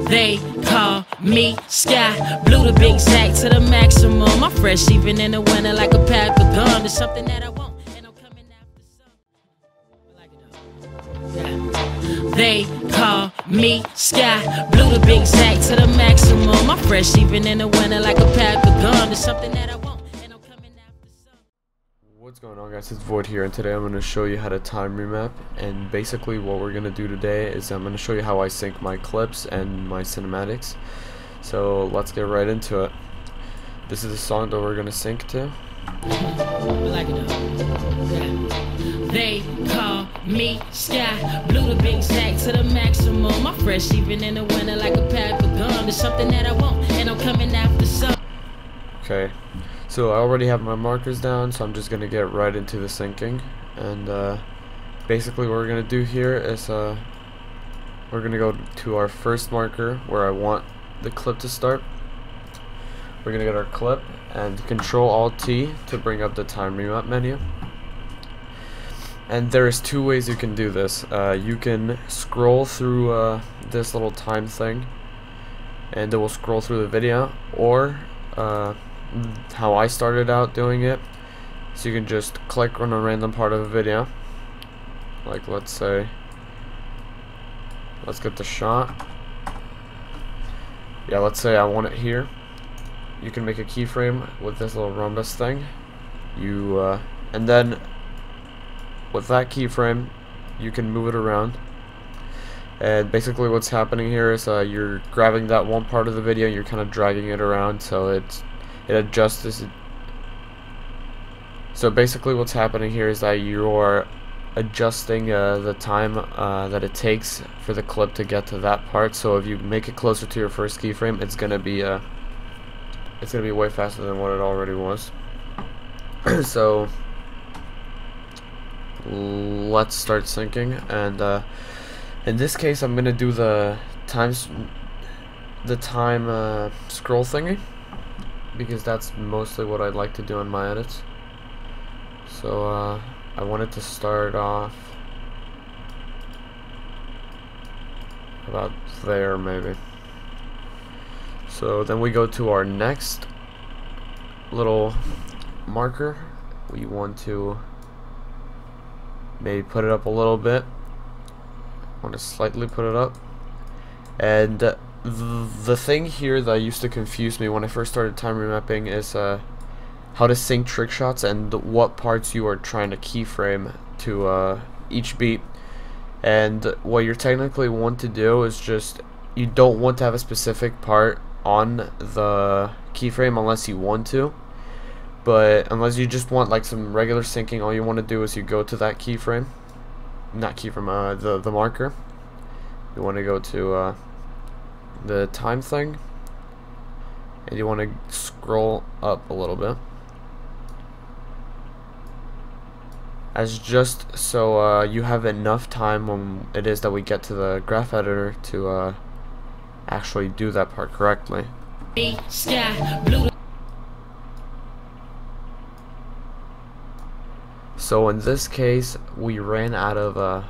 They call me Sky, blew the big sack to the maximum. I'm fresh even in the winter like a pack of gum. There's something that I want, and I'm coming after some. Yeah. They call me Sky, blew the big sack to the maximum. I'm fresh even in the winter like a pack of gum. There's something that I want, and I'm coming after some. What's going on, guys? It's Void here, and today I'm going to show you how to time remap. And basically what we're going to do today is I'm going to show you how I sync my clips and my cinematics. So let's get right into it. This is the song that we're going to sync to. They call me Sky, blew the big sack to the maximum. I'm fresh even in the winter like a pack of gum. There's something that I want, and I'm coming after some. Okay, so I already have my markers down, so I'm just gonna get right into the syncing. And basically what we're gonna do here is we're gonna go to our first marker where I want the clip to start. We're gonna get our clip and Control-Alt-T to bring up the time remap menu. And there's two ways you can do this. You can scroll through this little time thing, and it will scroll through the video, or how I started out doing it, so you can just click on a random part of a video, like let's say, let's get the shot. Yeah, let's say I want it here. You can make a keyframe with this little rhombus thing. And then with that keyframe you can move it around, and basically what's happening here is you're grabbing that one part of the video and you're kind of dragging it around so it adjusts this. So basically what's happening here is that you're adjusting the time that it takes for the clip to get to that part. So if you make it closer to your first keyframe, it's gonna be way faster than what it already was. So let's start syncing, and in this case I'm gonna do the time scroll thingy, because that's mostly what I'd like to do in my edits. So I wanted to start off about there maybe. So then we go to our next little marker. We want to maybe put it up a little bit. I want to slightly put it up. And the thing here that used to confuse me when I first started time remapping is how to sync trick shots and what parts you are trying to keyframe to each beat. And what you technically want to do is just, you don't want to have a specific part on the keyframe unless you want to. But unless you just want like some regular syncing, all you want to do is you go to that keyframe, not keyframe, the marker. You want to go to the time thing, and you want to scroll up a little bit, as just so you have enough time when it is that we get to the graph editor to actually do that part correctly. So in this case, we ran out of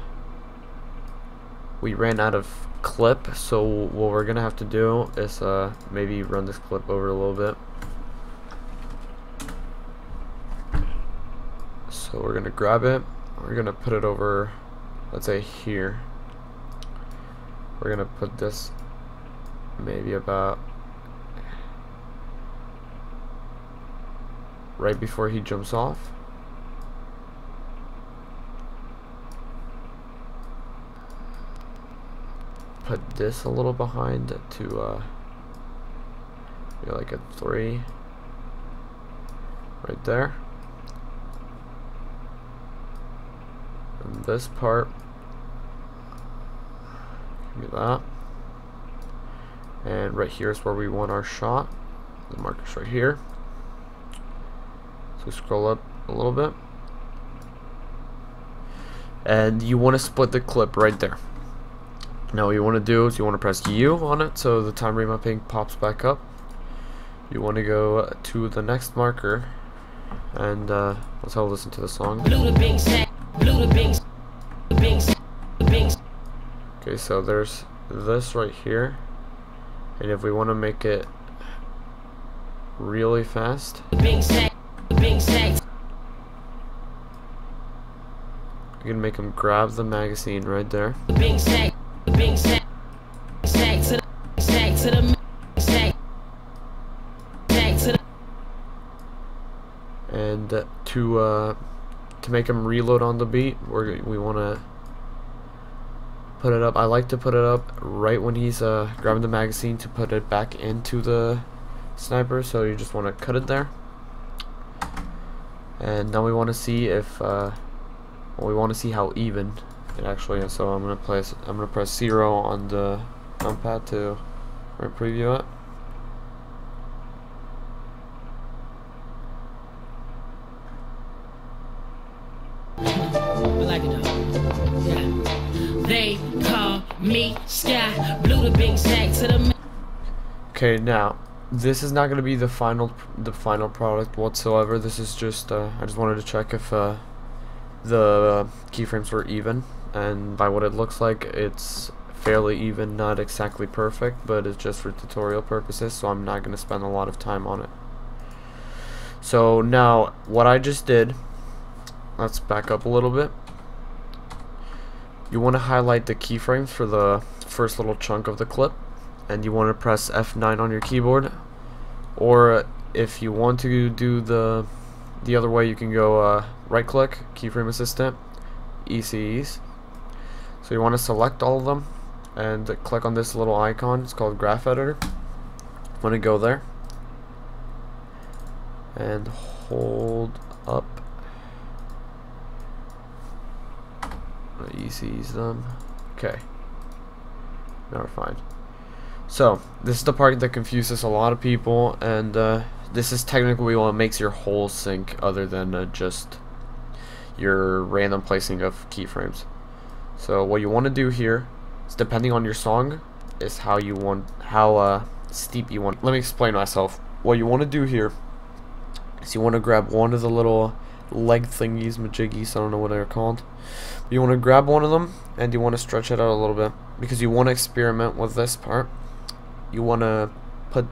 clip. So what we're gonna have to do is maybe run this clip over a little bit. So we're gonna grab it. We're gonna put it over, let's say here. We're gonna put this maybe about right before he jumps off. Put this a little behind to maybe like a 3 right there, and this part, give me that, and right here is where we want our shot. The marker's right here, so scroll up a little bit, and you want to split the clip right there. Now what you want to do is you want to press U on it so the time remapping pops back up. You want to go to the next marker, and let's have a listen to the song. Okay, so there's this right here, And if we want to make it really fast, Big sack, big sack. you can make him grab the magazine right there. Big sack, big sack, sack to the sack to the sack, sack to the. And to make him reload on the beat, we want to put it up. I like to put it up right when he's grabbing the magazine to put it back into the sniper. So you just want to cut it there. And now we want to see if we want to see how even it actually is. So I'm gonna press 0 on the numpad to preview it. Like it though. Yeah. They call me Sky. Blew the big sack to the. Okay, now this is not going to be the final product whatsoever. This is just I just wanted to check if the keyframes were even, and by what it looks like, it's fairly even, not exactly perfect, but it's just for tutorial purposes, so I'm not going to spend a lot of time on it. So now what I just did, let's back up a little bit. You want to highlight the keyframes for the first little chunk of the clip, and you want to press F9 on your keyboard, or if you want to do the other way, you can go right click, keyframe assistant, a.k.a. So you want to select all of them and click on this little icon. It's called graph editor. You want to go there and hold up. EC's them. Okay, now we're fine. So this is the part that confuses a lot of people, and this is technically what makes your whole sync, other than just your random placing of keyframes. So what you want to do here is, depending on your song, is how steep you want. Let me explain myself. What you want to do here is you want to grab one of the little leg thingies, majiggies, I don't know what they're called. You want to grab one of them and you want to stretch it out a little bit, because you want to experiment with this part. You want to put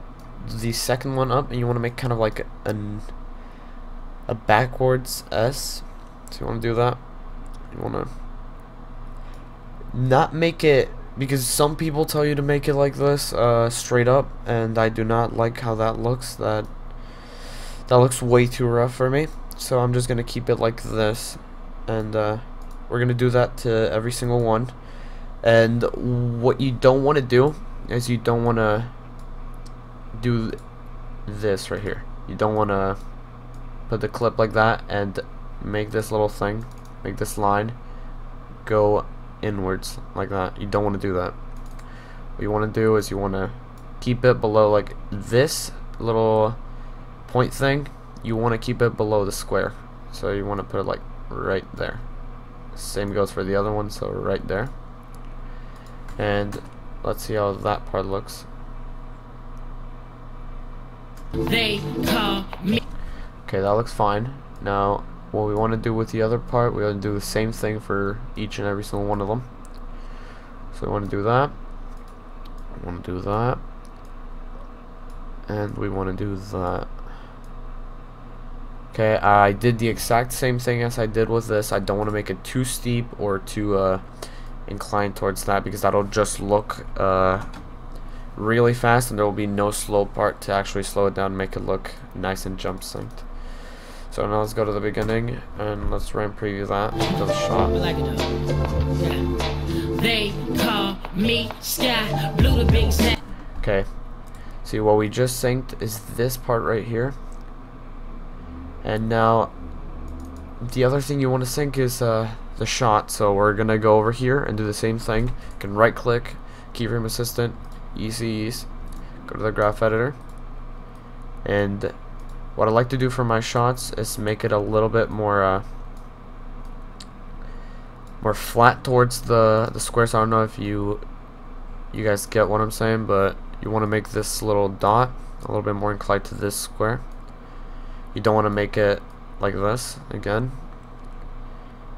the second one up and you want to make kind of like a backwards S. So you want to do that. You want to not make it, because some people tell you to make it like this, straight up, and I do not like how that looks. That looks way too rough for me. So I'm just gonna keep it like this, and we're gonna do that to every single one. And what you don't want to do is you don't want to do this right here. You don't want to put the clip like that and make this little thing, make this line go inwards like that. You don't want to do that. What you want to do is you want to keep it below, like this little point thing. You want to keep it below the square, so you want to put it like right there. Same goes for the other one, so right there. And let's see how that part looks. They call me. Okay, that looks fine. Now what we want to do with the other part, we want to do the same thing for each and every single one of them. So we want to do that, we want to do that, and we want to do that. Okay, I did the exact same thing as I did with this. I don't want to make it too steep or too inclined towards that, because that'll just look really fast, and there will be no slow part to actually slow it down and make it look nice and jump synced. So now let's go to the beginning and let's preview that to the shot. Like it though. Yeah. They call me Sky. Blew the big sack. Okay, see, what we just synced is this part right here. And now the other thing you want to sync is the shot. So we're gonna go over here and do the same thing. You can right click, keyframe assistant, a.k.a. go to the graph editor, and what I like to do for my shots is make it a little bit more flat towards the square. So I don't know if you guys get what I'm saying, but you want to make this little dot a little bit more inclined to this square. You don't want to make it like this again,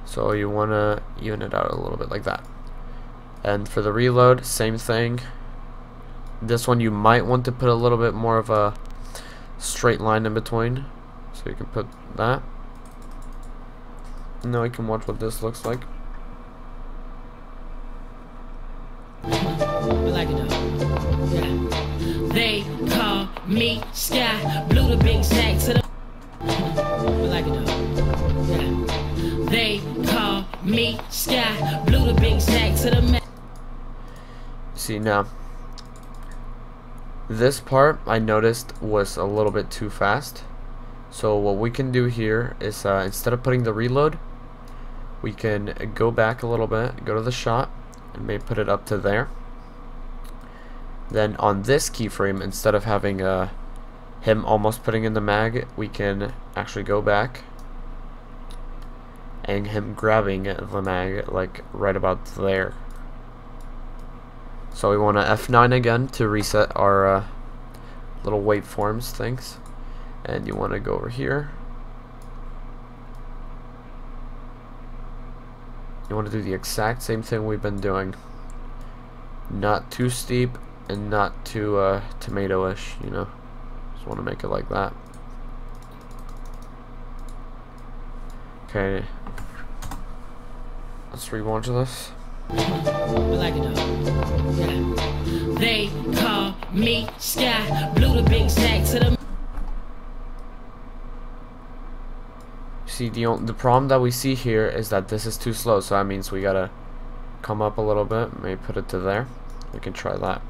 so you want to even it out a little bit like that. And for the reload, same thing. This one you might want to put a little bit more of a straight line in between, so you can put that. Now we can watch what this looks like. Like it though. Yeah. They call me Sky. Blew the big sack to the. Like it though. Yeah. They call me Sky. Blew the big sack to the. See now, this part I noticed was a little bit too fast. So what we can do here is instead of putting the reload, we can go back a little bit, go to the shot, and maybe put it up to there. Then on this keyframe, instead of having him almost putting in the mag, we can actually go back and him grabbing the mag like right about there. So we want to F9 again to reset our little waveforms things, and you want to go over here. You want to do the exact same thing we've been doing. Not too steep and not too tomato-ish, you know. Just want to make it like that. Okay. Let's rewatch this. Like it though. Yeah. They call me Sky. Blew the big sack to the. See, the problem that we see here is that this is too slow, so that means we gotta come up a little bit, maybe put it to there. We can try that.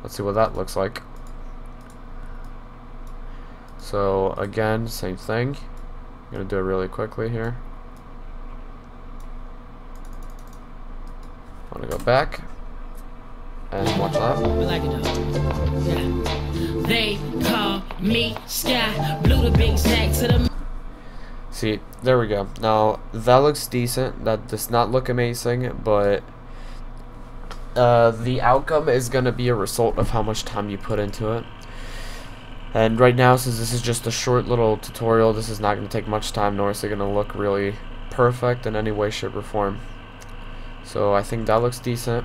Let's see what that looks like. So again, same thing. I'm gonna do it really quickly here. I'm gonna go back and watch that. Like it though. Yeah. They call me Sky. Blew the big sack to the. See, there we go. Now that looks decent. That does not look amazing, but the outcome is gonna be a result of how much time you put into it. And right now, since this is just a short little tutorial, this is not gonna take much time, nor is it gonna look really perfect in any way, shape, or form. So I think that looks decent.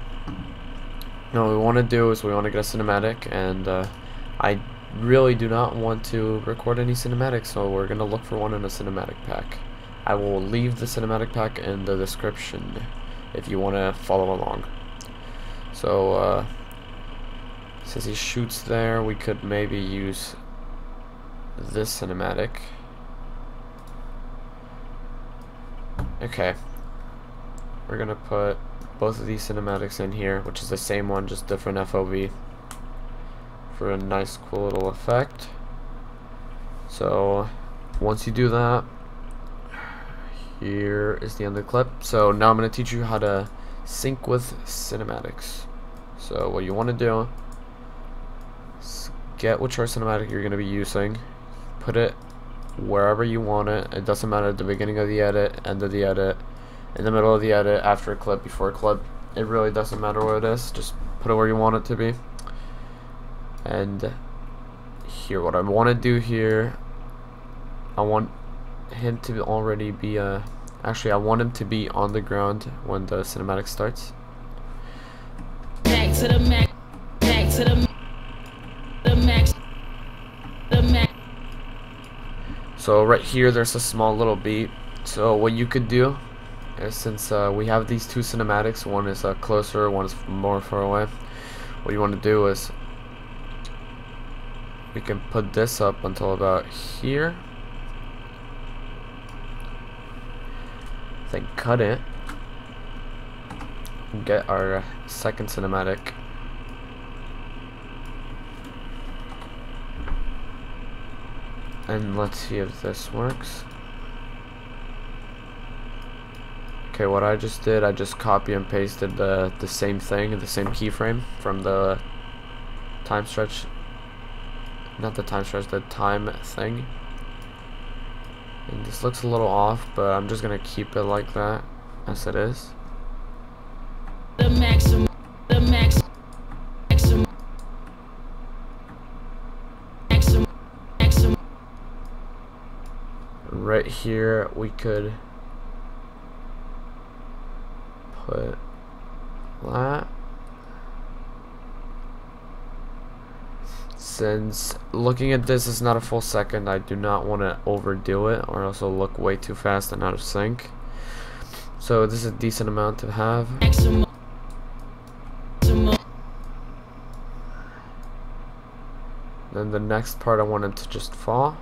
Now what we want to do is we want to get a cinematic, and I really do not want to record any cinematics, so we're gonna look for one in a cinematic pack. I will leave the cinematic pack in the description if you want to follow along. So since he shoots there, we could maybe use this cinematic. Okay, we're gonna put both of these cinematics in here, which is the same one, just different FOV, for a nice cool little effect. So once you do that, here is the end of the clip. So now I'm going to teach you how to sync with cinematics. So what you want to do is get whichever cinematic you're going to be using, put it wherever you want it. It doesn't matter at the beginning of the edit, end of the edit, in the middle of the edit, after a clip, before a clip. It really doesn't matter what it is. Just put it where you want it to be. And here, what I want to do here, I want him to already be actually I want him to be on the ground when the cinematic starts. Back to the max. Back to the max. The max. So right here there's a small little beat. So what you could do is, since we have these two cinematics, one is closer, one is more far away, what you want to do is we can put this up until about here, then cut it and get our second cinematic. And let's see if this works. Okay, what I just did, I just copy and pasted the same thing, the same keyframe from the time stretch. Not the time stretch, the time thing. And this looks a little off, but I'm just gonna keep it like that as it is. The maximum. The maximum. Maximum. Right here we could put that. since looking at this is not a full second, I do not want to overdo it or else it'll look way too fast and out of sync. So this is a decent amount to have. Then the next part I wanted to just fall.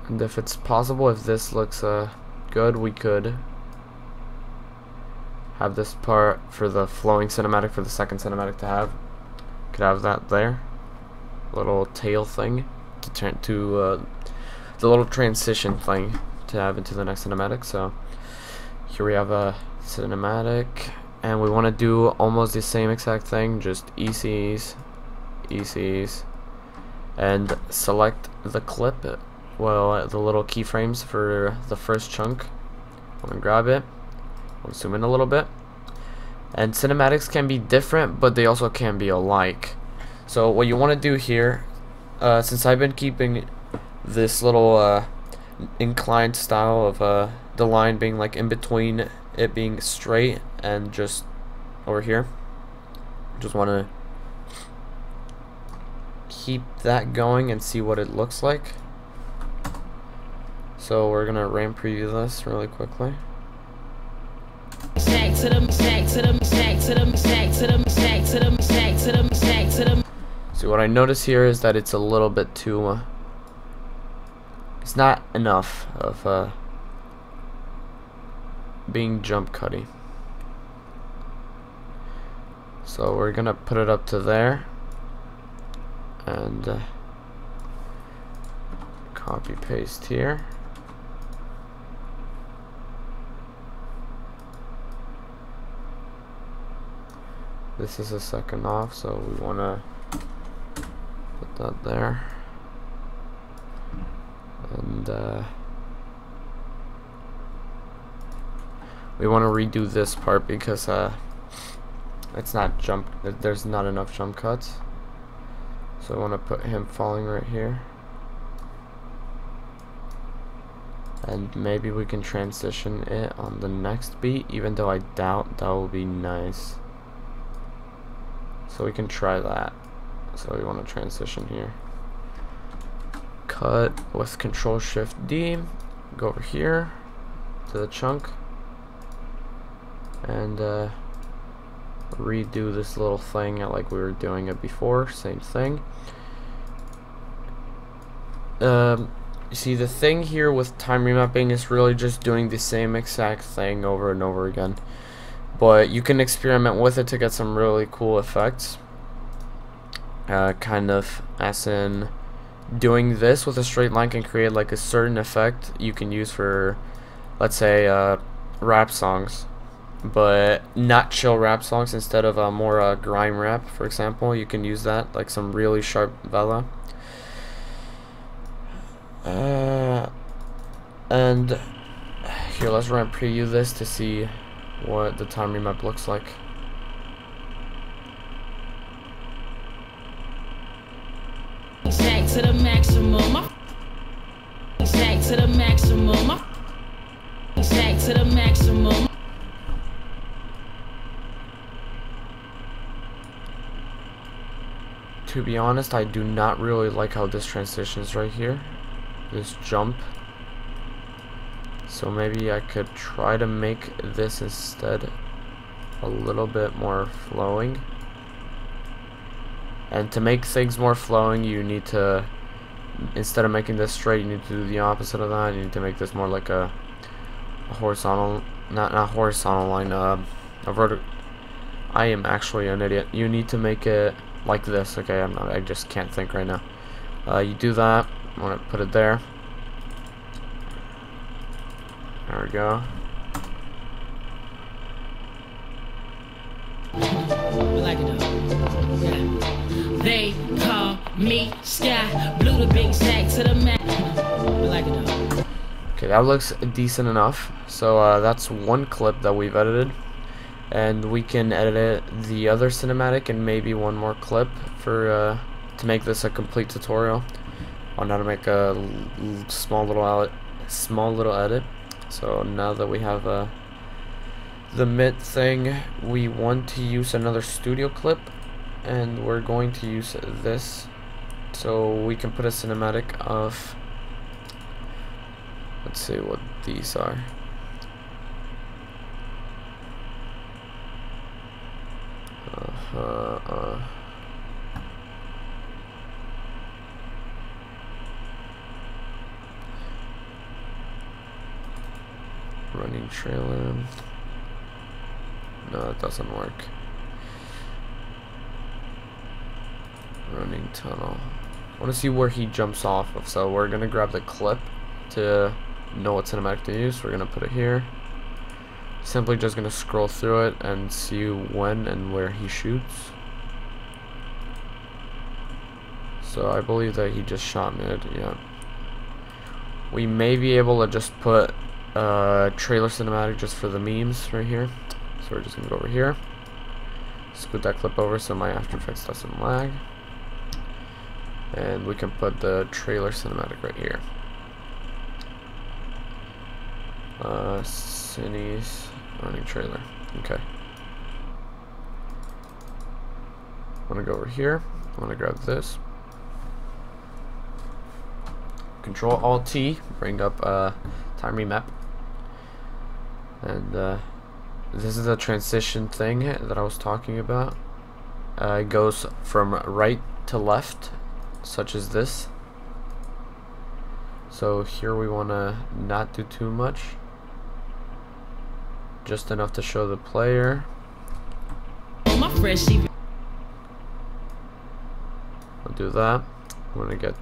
And if it's possible, if this looks good, we could have this part for the flowing cinematic for the second cinematic to have. Could have that there, little tail thing to turn to the little transition thing to have into the next cinematic. So here we have a cinematic, and we want to do almost the same exact thing, just ECs, and select the clip. Well, the little keyframes for the first chunk. I'm gonna grab it. I'll zoom in a little bit. And cinematics can be different, but they also can be alike. So what you want to do here, since I've been keeping this little inclined style of the line being like in between it being straight and just over here, just want to keep that going and see what it looks like. So we're gonna ramp preview this really quickly. So what I notice here is that it's a little bit too it's not enough of being jump cutty. So we're gonna put it up to there and copy paste here. This is a second off, so we want to put that there. And we want to redo this part because it's not jump. There's not enough jump cuts. So I want to put him falling right here. And maybe we can transition it on the next beat, even though I doubt that will be nice. So we can try that. So we want to transition here. Cut with Control Shift D. Go over here to the chunk and redo this little thing like we were doing it before. Same thing. You see, the thing here with time remapping is really just doing the same exact thing over and over again. But you can experiment with it to get some really cool effects. Kind of as in doing this with a straight line can create like a certain effect you can use for, let's say, rap songs, but not chill rap songs. Instead of more grime rap, for example, you can use that, like some really sharp vela. And here, let's run preview this to see what the time remap looks like. Exact to the maximum. Exact to the maximum. Exact to the maximum. To be honest, I do not really like how this transitions right here. This jump. So maybe I could try to make this instead a little bit more flowing. And to make things more flowing, you need to, instead of making this straight, you need to do the opposite of that. You need to make this more like a horizontal, not horizontal line, a vertical. I am actually an idiot. You need to make it like this. Okay, I just can't think right now. You do that. I want to put it there. There we go. Like it though. Yeah. They call me Sky. Blew the big sack to the mat. Like it though. Okay, that looks decent enough. So that's one clip that we've edited, and we can edit the other cinematic and maybe one more clip for to make this a complete tutorial on how to make a small little small little edit. So now that we have the mid thing, we want to use another studio clip, and we're going to use this so we can put a cinematic of, let's see what these are. Running trailer. No, it doesn't work. Running tunnel. I want to see where he jumps off of, so we're gonna grab the clip to know what cinematic to use. We're gonna put it here. Simply just gonna scroll through it and see when and where he shoots. So I believe that he just shot mid. Yeah. We may be able to just put trailer cinematic just for the memes right here. So we're just gonna go over here, scoot that clip over so my After Effects doesn't lag, and we can put the trailer cinematic right here. Cines running trailer. Okay. I'm gonna go over here. I'm gonna grab this. Control Alt T, bring up time remap, and this is the transition thing that I was talking about. It goes from right to left, such as this. So here we want to not do too much, just enough to show the player. My freshie. I'll do that. I'm gonna get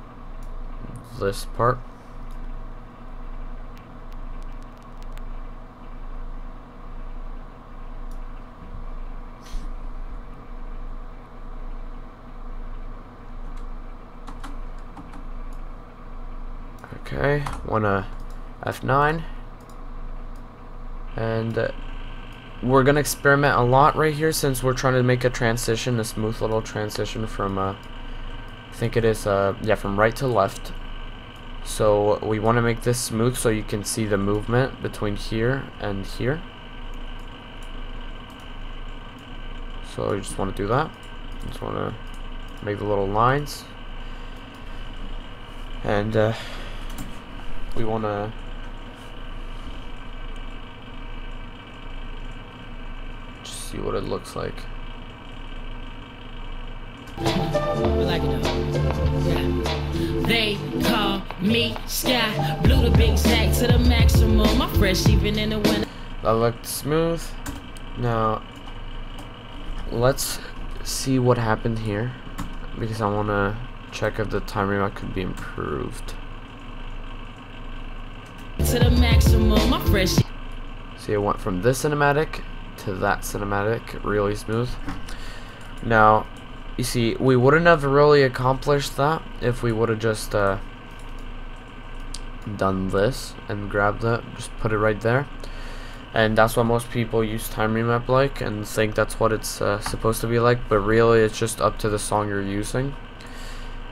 this part. Okay, wanna F9, and we're gonna experiment a lot right here since we're trying to make a transition, a smooth little transition from I think it is yeah, from right to left. So we want to make this smooth so you can see the movement between here and here. So you just want to do that. Just want to make the little lines, and we want to just see what it looks like. I like it though. Yeah. They call me Sky. Blew the big sack to the maximum. I'm fresh even in the winter. That looked smooth. Now let's see what happened here, because I want to check if the time remap could be improved. To the maximum. I'm fresh. See, it went from this cinematic to that cinematic, really smooth. Now you see, we wouldn't have really accomplished that if we would have just done this and grabbed that, just put it right there. And that's what most people use time remap like and think that's what it's supposed to be like, but really it's just up to the song you're using.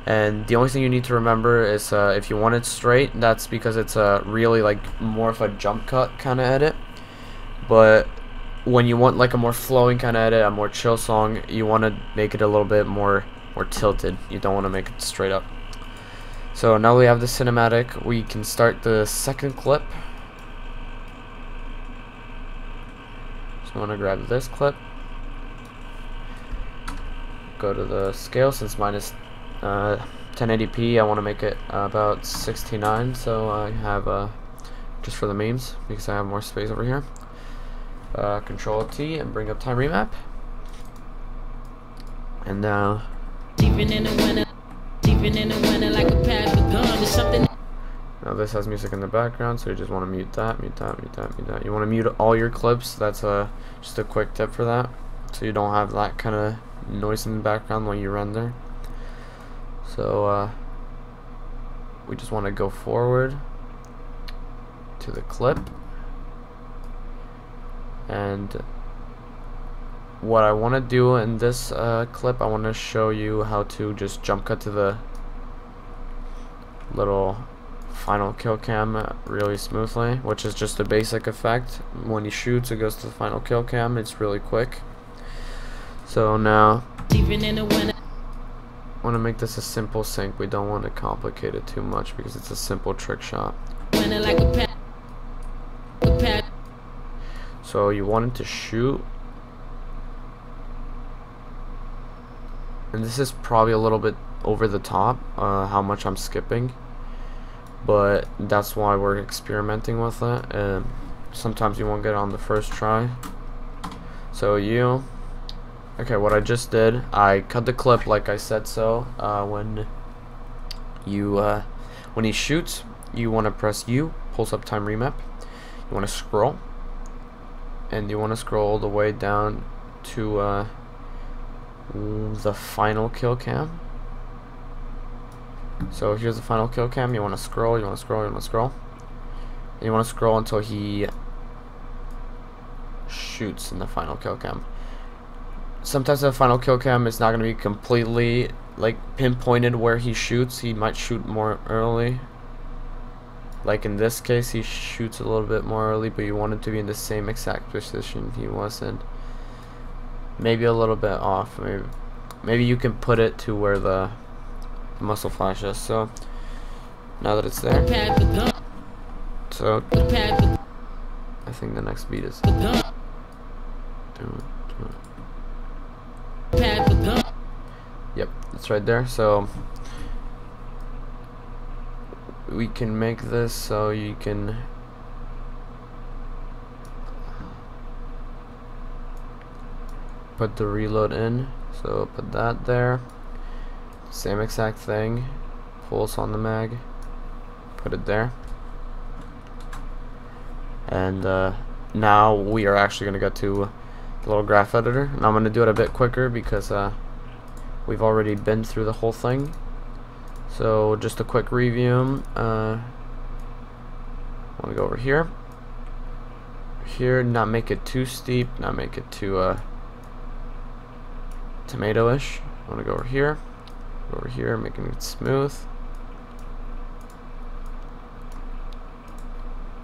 And the only thing you need to remember is if you want it straight, that's because it's really like more of a jump cut kind of edit. But when you want like a more flowing kind of edit, a more chill song, you want to make it a little bit more tilted. You don't want to make it straight up. So now we have the cinematic, we can start the second clip. So I want to grab this clip, go to the scale. Since mine is 1080p, I want to make it about 69, so I have just for the memes, because I have more space over here. Control T and bring up time remap. And now Even in the winter, like a pad with gun or something. Now this has music in the background, so you just want to mute that, mute that, mute that, mute that. You want to mute all your clips. That's just a quick tip for that, so you don't have that kind of noise in the background when you render. So we just want to go forward to the clip, and what I want to do in this clip, I want to show you how to just jump cut to the little final kill cam really smoothly, which is just a basic effect. When he shoots, it goes to the final kill cam. It's really quick. So now, I want to make this a simple sync. We don't want to complicate it too much because it's a simple trick shot. So you want it to shoot, and this is probably a little bit over the top, how much I'm skipping, but that's why we're experimenting with it, and sometimes you won't get it on the first try. So okay, what I just did, I cut the clip like I said. So when he shoots, you want to press U, pulse up time remap. You want to scroll, and you want to scroll all the way down to the final kill cam. So here's the final kill cam. You want to scroll, you want to scroll, you want to scroll, and you want to scroll until he shoots in the final kill cam. Sometimes the final kill cam is not going to be completely like pinpointed where he shoots. He might shoot more early. Like in this case, he shoots a little bit more early, but you want him to be in the same exact position he was in. Maybe a little bit off. Maybe you can put it to where the muzzle flash is. So now that it's there, so I think the next beat is. Yep, it's right there. So we can make this so you can put the reload in. So put that there. Same exact thing. Pulse on the mag. Put it there. And now we are actually going to get to the little graph editor. And I'm going to do it a bit quicker because we've already been through the whole thing. So just a quick review. I want to go over here. Here, not make it too steep, not make it too tomato-ish. I want to go over here, making it smooth.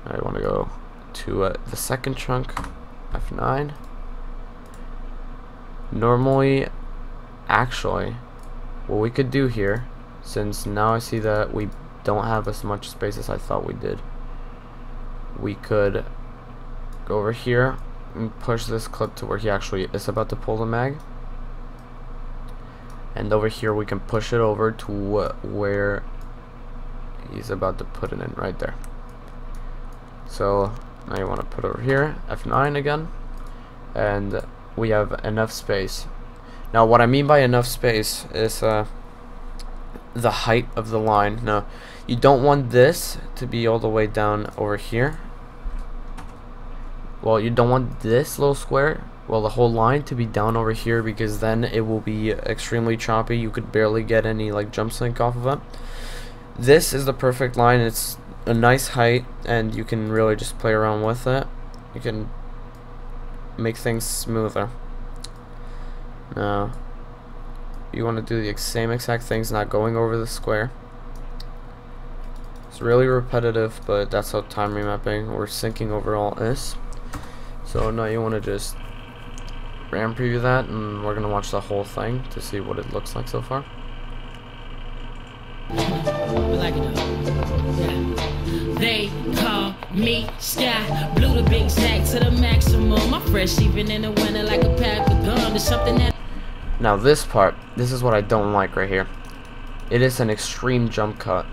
I want to go to the second chunk, F9. Normally, actually, what we could do here, since now I see that we don't have as much space as I thought we did, we could go over here and push this clip to where he actually is about to pull the mag, and over here we can push it over to where he's about to put it in, right there. So now you want to put over here, F9 again, and we have enough space. Now what I mean by enough space is the height of the line. Now you don't want this to be all the way down over here. Well, you don't want this little square, well, the whole line to be down over here, because then it will be extremely choppy. You could barely get any like jump sync off of it. This is the perfect line. It's a nice height, and you can really just play around with it. You can make things smoother. Now you want to do the same exact things, not going over the square. It's really repetitive, but that's how time remapping or syncing overall is. So now you want to just RAM preview that, and we're going to watch the whole thing to see what it looks like so far. They call me Sky, blew the big sack to the maximum. I'm fresh even in the winter like a pack of gum. There's something that. Now this part, this is what I don't like right here. It is an extreme jump cut.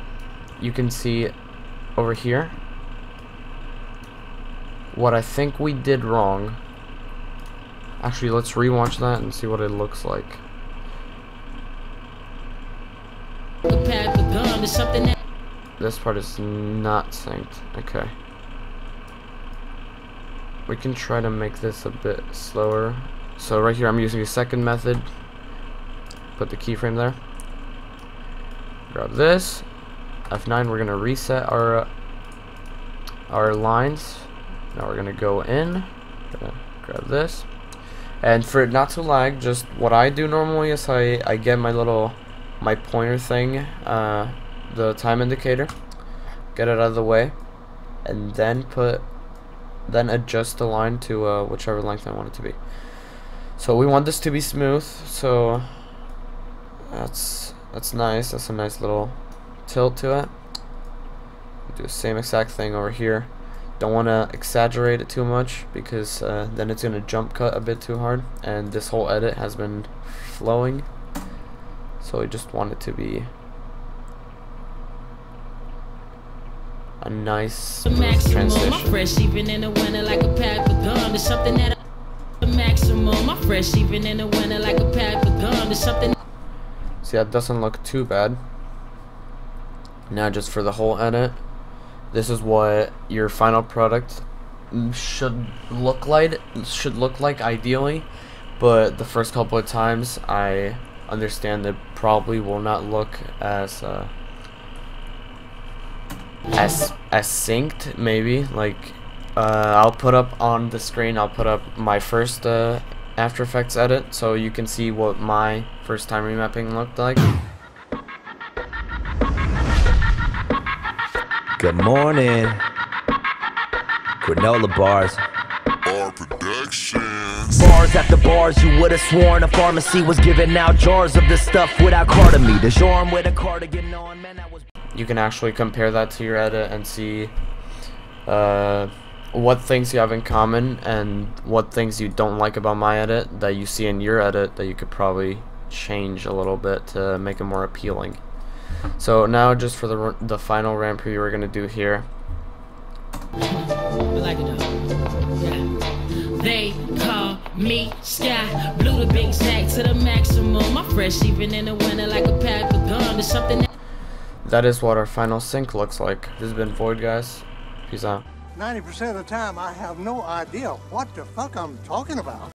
You can see over here what I think we did wrong. Actually, let's rewatch that and see what it looks like. This part is not synced. Okay. We can try to make this a bit slower. So right here I'm using a second method. Put the keyframe there. Grab this. F9, we're gonna reset our lines. Now we're gonna go in. Gonna grab this. And for it not to lag, just what I do normally is I get my pointer thing, the time indicator, get it out of the way, and then adjust the line to whichever length I want it to be. So we want this to be smooth, so that's nice. That's a nice little tilt to it. Do the same exact thing over here. Don't want to exaggerate it too much, because then it's going to jump cut a bit too hard, and this whole edit has been flowing, so we just want it to be a nice smooth transition. Fresh even in the winter like a pack of gum. There's something that the maximum. I'm fresh even in the winter like a pack of gum. There's something. See, that doesn't look too bad. Now just for the whole edit, this is what your final product should look like. Ideally, but the first couple of times I understand that probably will not look as synced. Maybe like I'll put up on the screen. I'll put up my first After Effects edit, so you can see what my first time remapping looked like. Good morning. Granola bars. Bar Productions. Bars after bars, you would have sworn a pharmacy was giving out jars of this stuff without card me. The arm with a cardigan on, man, that was. You can actually compare that to your edit and see what things you have in common and what things you don't like about my edit that you see in your edit that you could probably change a little bit to make it more appealing. So now just for the final ramp preview we're gonna do here. Like it though. Yeah. They call me Sky. Blew the big sack to the maximum. I'm fresh even in the winter like a pack of gum. There's something that is what our final sync looks like. This has been Void, guys. Peace out. 90% of the time I have no idea what the fuck I'm talking about.